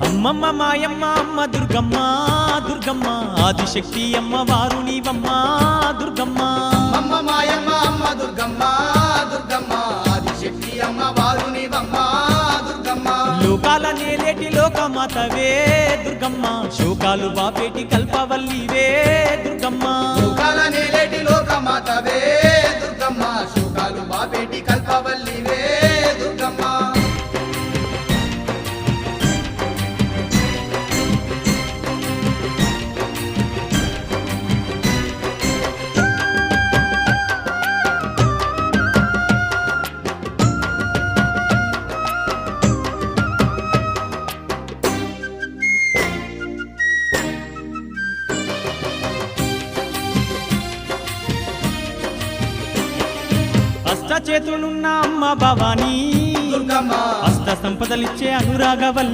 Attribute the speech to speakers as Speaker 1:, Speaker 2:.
Speaker 1: అమ్మమ్మ మాయమ్మ అమ్మ దుర్గమ్మ దుర్గమ్మ ఆదిశక్తి అమ్మ వారు నీవమ్మ దుర్గమ్మ
Speaker 2: అమ్మ మాయమ్మ అమ్మ దుర్గమ్మ దుర్గమ్మ ఆదిశక్తి అమ్మ వారు నీవమ్మ దుర్గమ్మ
Speaker 1: లోకాల నేలేటి లోకమాతవే దుర్గమ్మ శోకాలు బాపేటి కల్పవల్లివే దుర్గమ్మ
Speaker 2: లోకాల నేలేటి లోకమాతవే దుర్గమ్మ శోకాలు బాపేటి కల్పవల్లివే దుర్గమ్మ
Speaker 1: అష్ట చేతులున్న అమ్మ భవానీ
Speaker 2: దుర్గమ్మ
Speaker 1: అష్ట సంపదలిచ్చే అనురాగవల్లి